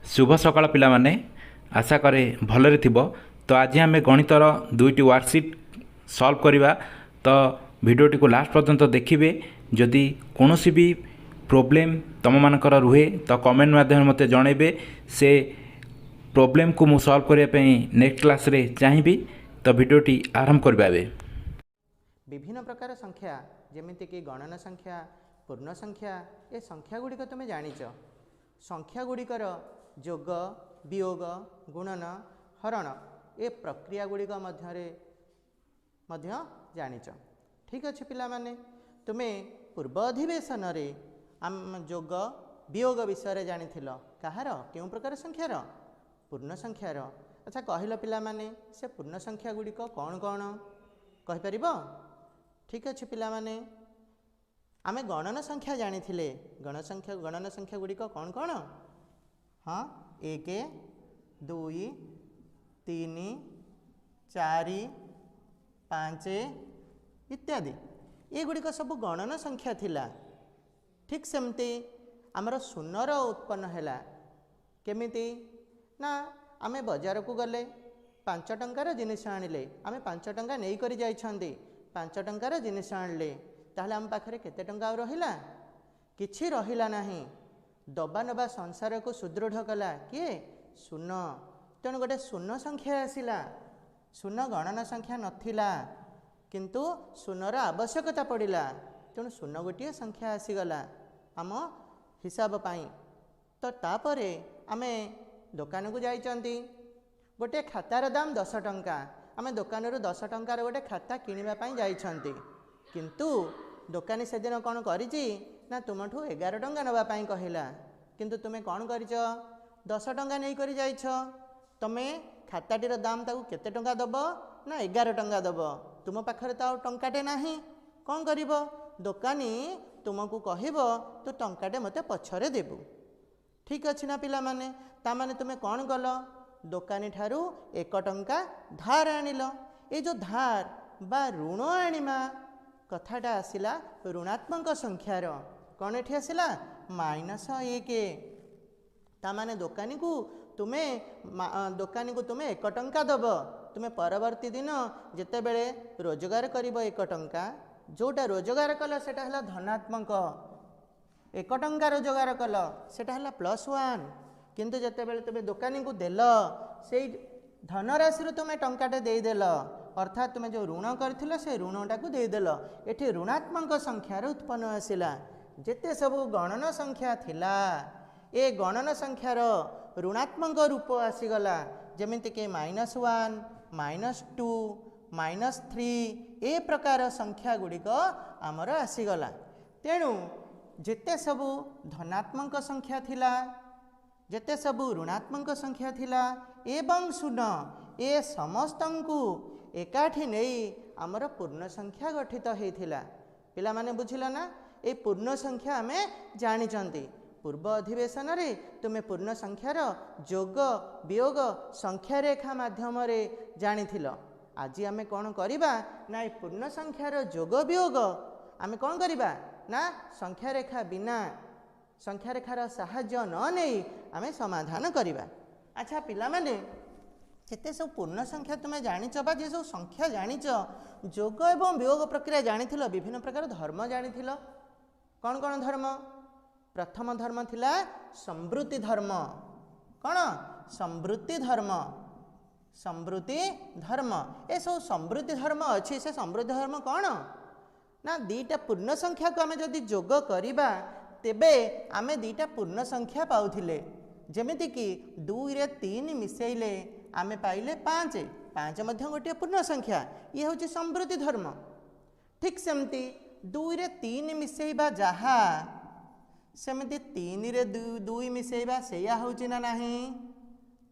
शुभ सकाळ पिलामाने आशा करे भलरे थिबो। तो आज आम गणितर दुईटी वर्कशीट सॉल्व करवा। तो वीडियोटी को लास्ट पर्यंत देखिए। जदि कौन भी प्रोब्लेम तुम मानकर रुहे तो कमेंट माध्यम मते जनइबे। से प्रोब्लेम को मु सॉल्व करने नेक्स्ट क्लास रे चाहिए। तो वीडियोटी आरंभ करवा। विभिन्न प्रकार संख्या जेमिति कि गणन संख्या, पूर्ण संख्या, ये संख्या गुड़िक तुम जानिच। संख्या गुड़िकर जोग, वियोग, गुणन, हरण ये प्रक्रिया गुड़िक मध्य जानिच। ठीक अच्छे पिला माने तुम्हें पूर्व अधिवेशन रे आम जोग वियोग विषय जानी कहार क्यों प्रकार संख्यार? पूर्ण संख्यार। अच्छा कहल पिला माने से पूर्ण संख्या गुड़िक कौन कौन कहीपर? ठीक अच्छे पिला माने आमे गणन संख्या जानी गणन संख्या गुड़िक कौन कौन? हाँ, 1 2 3 4 5 इत्यादि ये गुड़िक सब गणन संख्या थिला। ठीक सेमती आमर शून्यर उत्पन्न है केमिति ना आमे बाजार को गले 5 टंकार जिनिस आनिले आमे 5 टंका नहीं करी जाइछंदी 5 टंकार जिनिस आनिले ताहले आम पाखरे केते टंका रहिला? किछि रहिला नाही। दबा नबा संसार को सुदृढ़ कला किए? शून्य। तेणु गोटे शून्य संख्या आसिला। शून्य गणना संख्या नथिला किंतु शून्यर आवश्यकता पड़िला। तेणु शून्य गोटे संख्या आसीगला आम हिसाब पाई। तो तापरे आमे दुकान को जाइचंती गोटे खातार दाम 10 टंका। आमे दुकान रू 10 टंकार गोटे खाता किनिबा पाई जाइछंती किंतु दुकानी से दिन कौन करिछि ना तुमठू 11 टंका नबा पाई कहिला किंतु तुमे कौन करिछ 10 टंका नहीं करी जाइछ। तमे खाताटीर दाम ताकू केते टंका दब ना 11 टंका दब। तुम पाखरे तो टंकाटे नाही। कौन करिब? दुकानी तुमको कहिबो तू टंकाटे मते पछरे देबू। ठीक अच्छे ना पिला माने तामाने तुमे कौन कल? दुकानी ठारू 1 टंका धार आनिल। ये जो धार बा ऋण आनिमा कथाटा आसिला ऋणात्मक संख्यार। कौन एठी आसिला? -1। तामाने दुकानी को तुमे 1 टंका दब। तुमे परवर्ती दिन जेते बेले रोजगार करिबो 1 टंका जोटा रोजगार कल सेटा हला धनात्मक। 1 टंका रोजगार कल सेटा हला +1 किंतु जेते बेले तुमे दुकानी को देल से धनराशि तुमे टंकाटे देदेल अर्थात तुमे जो ऋण करथिल से ऋणटा को देदेल। एठी ऋणात्मक संख्यार उत्पन्न आसिला। जेते सब गणन संख्या थिला ए गणन संख्यार ऋणात्मक रूप आसीगला जेमिति कि -1 -2 -3 ए प्रकार संख्या गुड़िक आमर आसीगला। तेणु जेते सब धनात्मक संख्या थिला जेते सब ऋणात्मक संख्या थिला एवं शून्य ए समस्तंकु एकाठी नहीं आमर पूर्ण संख्या गठित होइथिला। पिला माने बुझिला ना? ए पूर्ण संख्या आमे जानिचंती। पूर्व अधिवेशन रे तुमे पूर्ण संख्यार जोग वियोग संख्या रेखा माध्यम रे जानिथिल। आज आमे कौन करिबा ना ए पूर्ण संख्यार जोग वियोग आमे कौन करिबा ना संख्या रेखा बिना संख्या रेखार साहाय्य न नहीं आमे समाधान करिबा। अच्छा पिला माने जेते सब पूर्ण संख्या तुमे जानिच बा जे सब संख्या जानिच जोग एवं वियोग प्रक्रिया जानिथिल विभिन्न प्रकार धर्म जानिथिल। कौन कौन धर्म? प्रथम धर्म थिला संवृत्ति धर्म। कौन? संवृत्ति धर्म। संवृत्ति धर्म ए सब संवृत्ति धर्म अच्छी। से संवृत्ति धर्म कौन ना दीटा पूर्ण संख्या को आमे जदि जोग करिबा तेबे आमे दीटा पूर्ण संख्या पाउथिले। जेमिति कि 2 रे 3 मिसेइले आमे पाइले 5। 5 मध्य गोटे पूर्ण संख्या ये हूँ संवृत्ति धर्म। ठीक सेमती 2 रे 3 मिसेइबा जहा सेमती 3 रे 2 मिसेइबा सेया होची ना नहीं?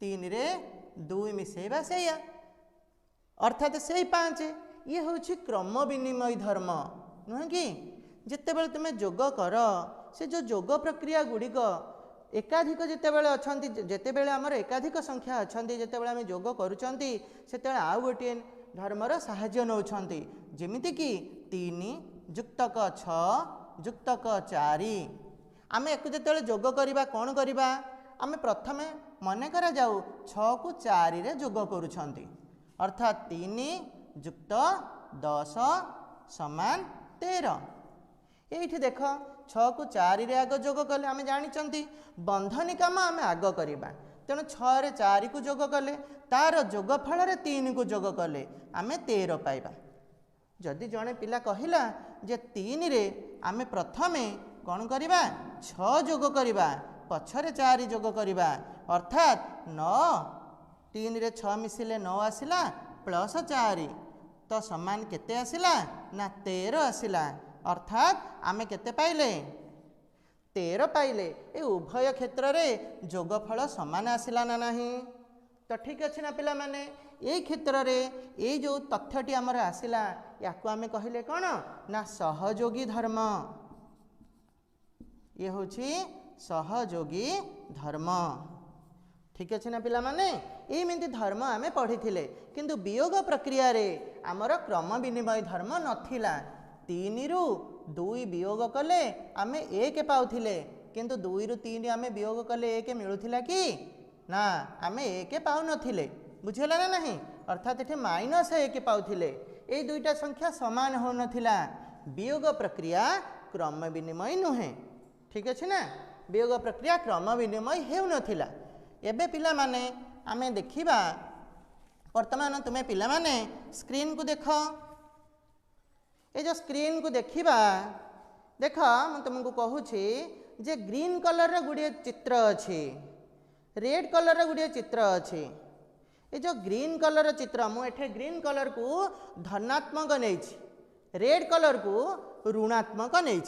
3 रे 2 मिसेइबा सेया अर्थात से 5 ये हूँ क्रम विनिमय धर्म नुह कि? जिते बेले तुमे जोग कर से जो जोग प्रक्रिया गुड़िक एकाधिक जिते बेले अछंती जेते बेले आमर एकाधिक संख्या अछंती जेते बेले आमे जोग करूचंती सेते आउ गोटे धर्मर साहाय्य नउछंती। जेमिति कि 3 जुक्तक 6 जुक्तक 4 आमे एक जेते जोग करिबा कौन करिबा आमे प्रथमे मन करा जाऊ 6 को 4 रे जोग करूछंती अर्थात 3 युक्त 10 समान 13। एठी देख 6 को 4 रे आग जोग कले आमे जानिचंती बंधनी काम आमे आग करिबा तेणु 6 रे 4 को जोग कले तार जोगफल रे 3 को जोग कले आमे 13 पाइबा। जदि जड़े पिला कहला जे 3 रे आमे प्रथमे कौन करिबा 6 जोग करिबा पछरे 4 जोग करिबा अर्थात 9 3 रे 6 मिसिले 9 आसिला प्लस 4 तो समान केते आसिला ना 13 आसिला अर्थात आमे केते पाइले 13 पाइले। ए उभय क्षेत्र रे जोगफल समान आसिला ना नहीं तो ठीक अच्छे ना पिला माने यही क्षेत्र रे ये जो तथ्यटी आमर आसिला याकू आमे कहले कौन ना सहयोगी धर्म ये होची सहयोगी धर्म ठीक अच्छे ना पिला माने एमती धर्म आमे पढ़ी थिले किंतु वियोग प्रक्रिया रे आमर क्रम विनिमय धर्म नथिला 3 रु 2 वियोग कले आमे 1 पाउथिले किंतु 2 रु 3 आमे वियोग कले 1 मिलुथिला कि ना आमे 1 पाउ नथिले बुझिला ना नहीं अर्थात एठे -1 पाउथिले ए दुईटा संख्या समान हो नथिला वियोग प्रक्रिया क्रम विनिमय नुहे ठीक अच्छे ना वियोग प्रक्रिया क्रम विनिमय हेउ नथिला। एबे पिला माने आमे देखिबा वर्तमान तुमे पिला माने स्क्रीन को देख ए जो स्क्रीन को देखिबा देख म तुमको कहूछि जे ग्रीन कलर रे गुडिये चित्र अछि रेड कलर रे गुडिये चित्र अछि ये जो ग्रीन कलर चित्र मुझे ग्रीन कलर को धनात्मक नहीं रेड कलर को ऋणात्मक नहीं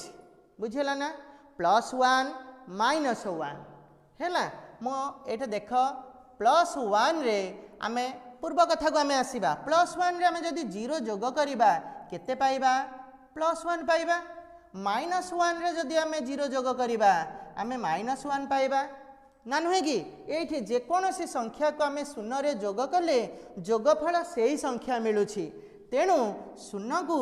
बुझेला ना +1 -1 है मुझे देख +1 रे आमे पूर्व कथा को आमे आसीबा +1 रे आमे जदि 0 जोग करिबा केते पाइबा +1 पाइबा -1 रे जदि आमे 0 जोग करिबा आमे -1 पाइबा ना नुहे कि ये जेकोसी संख्या को आम शून्य रे जोग कले जोगफल से ही संख्या मिलूची तेणु शून्य को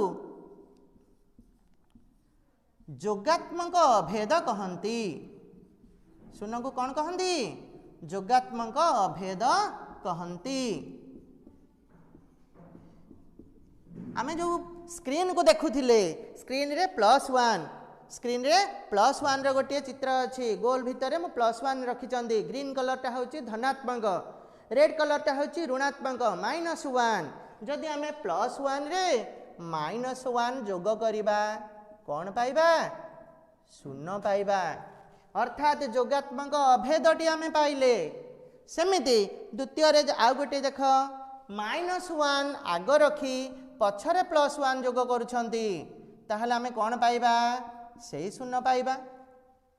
जोगात्मक अभेद कहती शून्य को कौन कहती जोगात्मक अभेद कहती। आम जो स्क्रीन को देखुले स्क्रीन रे +1 स्क्रीन रे +1 रे गोटे चित्र अच्छी गोल भितर मु +1 रखिंट ग्रीन कलर टा हूँ धनात्मक रेड कलर टा हूँ ऋणात्मक -1 जदि आम +1 रे -1 जोग करिबा कौन पाइबा शून्य पाइबा अर्थात जोगात्मक अभेदटी आम पाइले। सेमिति द्वितीय रे आउ गोटे देख -1 आग रखी पछरे +1 जोग करुछंती ताहले आम कौन पाइबा से शून्य पाइबा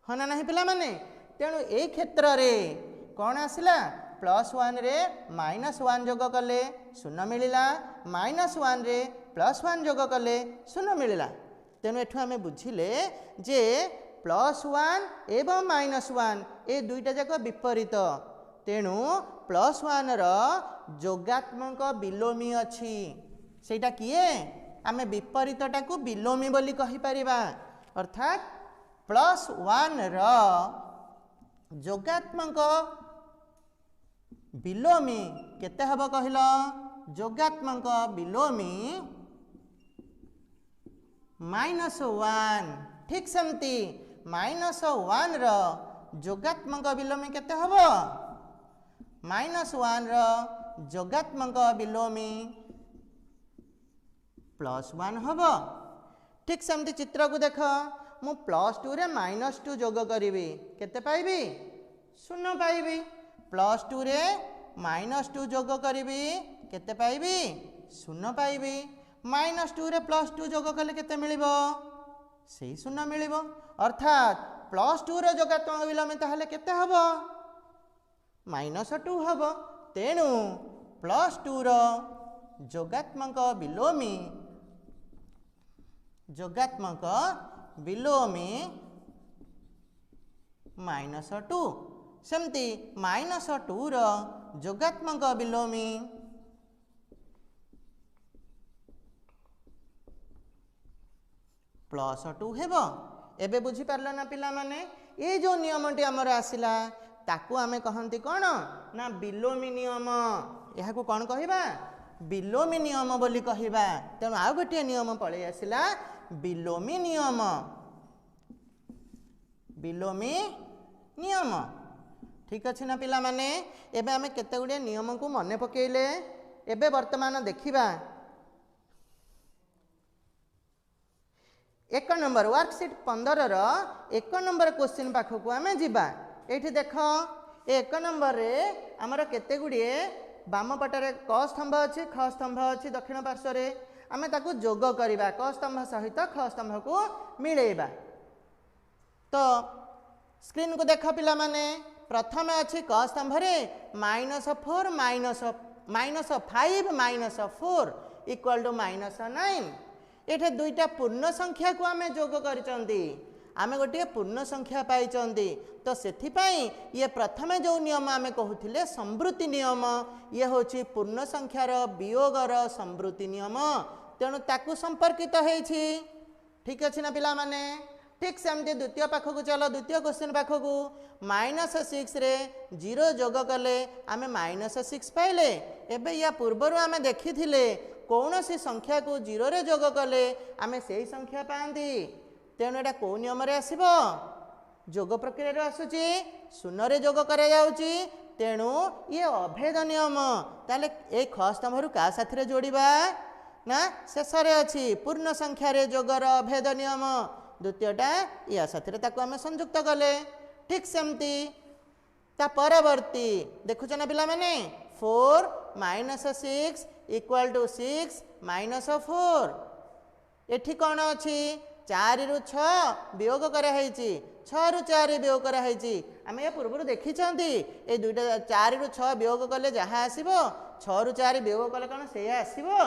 हाँ ना नहीं पिला माने तेणु ए क्षेत्र रे कौन आसिला +1 रे -1 जोग कले शून्य मिलिला -1 रे +1 जोग कले शून्य मिलिला तेणु एठु आमे बुझिले जे +1 एवं -1 ए दुईटा जाक विपरीत तेणु +1 रो जोगात्मक विलोमी अछि सेटा किए आमे विपरीतटा को विलोमी बोली कहि परिबा अर्थात +1 रो जोगात्मक विलोमी केते हबो कहिलो जोगात्मक विलोमी -1 ठीक सेमती -1 रो जोगात्मक विलोमी केते हबो -1 रो जोगात्मक विलोमी +1 हबो ठीक सेमती चित्र को देख मु +2 रे -2 जोग करी केते पाइबी शून्य पाइबी +2 रे -2 जोग करी केते पाइबी शून्य पाइबी -2 रे +2 जोग कले केते मिलिबो सेही शून्य मिलिबो अर्थात +2 रो जोगात्मक विलोमी ताहले केते हबो -2 हबो तेणु +2 रो जोगात्मक विलोमी -2 सेमती -2 रो जोगात्मक विलोमी +2 हेबो एबे बुझी पारलो ना पिला माने ये जो नियमटी आमर आसिला ताकू आमे कहंती कौन ना बिलोमी नियम। यहाँ को कौन कहबा बिलोमी नियम बोली कहबा। तेणु आउ गोटे नियम पळै आसिला बिलोमी नियम। बिलोमी नियम ठीक अच्छे ना पिला माने। एबे आमे केते गुडे नियम को मने पकेइले। एबे वर्तमान देखिबा 1 नंबर वर्कशीट 15 रो 1 नंबर क्वेश्चन पाखक आमे जिबा। एठी देख 1 नंबर रे हमर केते गुडे बाम पटरे क स्तंभ अछि ख स्तंभ अछि दक्षिण पार्श्व रे आमे ताकू जोग करिबा क स्तंभ सहित ख स्तंभ को मिलेइबा। तो स्क्रीन को देख पिला माने प्रथम अच्छी क स्तंभ रे -4 -5 -4 इक्वल टू -9। एठे दुईटा पूर्ण संख्या को आमे जोग करिसंदी। आमे गोटे पूर्ण संख्या पाइचंदी। तो सेथिपाई ये प्रथमे जो नियम आमे कहूथिले संवृत्ति नियम ये होची पूर्ण संख्यार वियोगर संवृत्ति नियम। तेणु ताकू संपर्कित हेछि। ठीक अछि ना पिला माने। ठीक सेमती द्वितीय पाखक चलो द्वितीय क्वेश्चन पाखक -6 रे 0 जोग कले आमे -6 पाइले। एबे या पूर्वरु आमे देखिथिले कौन सी संख्या को 0 रे जोग कले आमे सेही संख्या पांदी। तेणु एटा को नियम रे आसीबो जोग प्रक्रिया रे आसुची 0 रे जोग करा जाउची। तेणु ये अभेद नियम। ताले ए ख स्तंभ रु का साथी रे जोड़ीबा ना शेष रे अछि पूर्ण संख्या रे जोगर अभेद नियम। द्वितीयटा या साथी रे ताको आमे संयुक्त कले। ठीक सेमती ता परवर्ती देखुछ ना पिला माने 4 -6 इक्वल टू 6 -4। एठी कौन अच्छी 4 रु 6 वियोग करा हेची 6 रु 4 वियोग करा हेची। आमे या पूर्व देखी ए दुईटा 4 रु 6 वियोग कले जहाँ आसीबो 6 रु 4 वियोग कले कौन से आसीबो।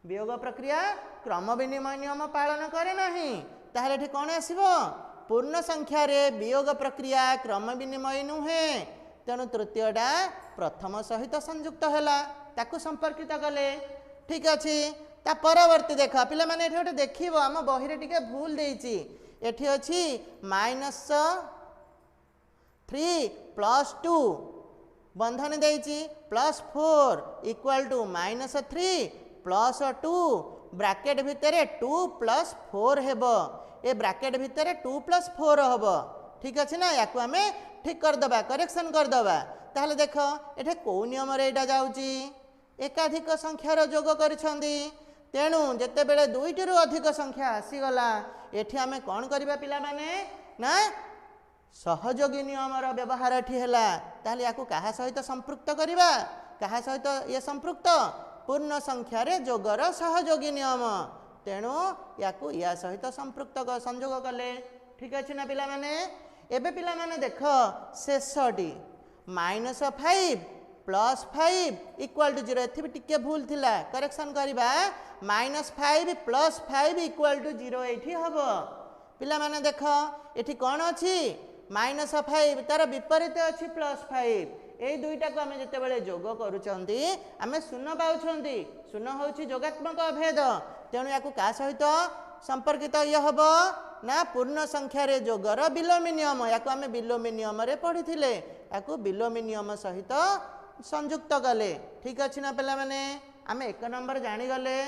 वियोग प्रक्रिया क्रम विनिमय नियम पालन करे नाही। ताहले एठी कौन आसीबो पूर्ण संख्या रे वियोग प्रक्रिया क्रम विनिमय नुहे। तेणु तृतीयटा प्रथम सहित संयुक्त हैला ताकू संपर्कित कले। ठीक अछि ता परवर्ती देख पिला माने एठी गोटे देखिबो हम बही रे टिके भूल देइची। एठी अछि -3 + 2 बंधन देइची +4 इक्वल टू -3 + 2 ब्रैकेट भितरे 2 + 4 हेबो। ए ब्रैकेट भितरे 2 + 4 हेबो। ठीक अछि ना। याकू आमे ठीक कर दबा करेक्शन कर दबा। ताहले देख एठे को नियम रे एटा जाउची एकाधिक संख्यार जोग करिसंदी। तेणु जेते बेले दुईटी रु अधिक संख्या आसी गला एठी आमे कोन करिबा पिला माने ना सहयोगी नियमर व्यवहार एठी हैला। ताहले याकू काहा सहित संपृक्त करिबा काहा सहित ये संपृक्त पूर्ण संख्या रे जोगर सहयोगी नियम। तेणु याकू या सहित संपृक्त संयोग कले। ठीक अछि ना पिला माने। एबे पिला माने देख शेषटी -5 + 5 इक्वल टू 0 एथि टिके भूल थिला करेक्शन करिबा -5 + 5 इक्वल टू 0 एठी हबो। पिला माने देख एठी कोन अछि -5 तार विपरीत अछि +5। ए दुईटा को आमे जते बेले जोग करूचंदी आमे शून्य पाउछंदी। शून्य होछि जोगात्मक अभेद। तेणु याकू का सहित संपर्कित ये हबो ना पूर्ण संख्या रे जोगर बिलोमी नियम। याकू आमे बिलोमी नियम रे पढ़िथिले याकू बिलोमी नियम सहित संयुक्त कले। ठीक अछि ना पिला माने। आमे 1 नंबर जानि गले।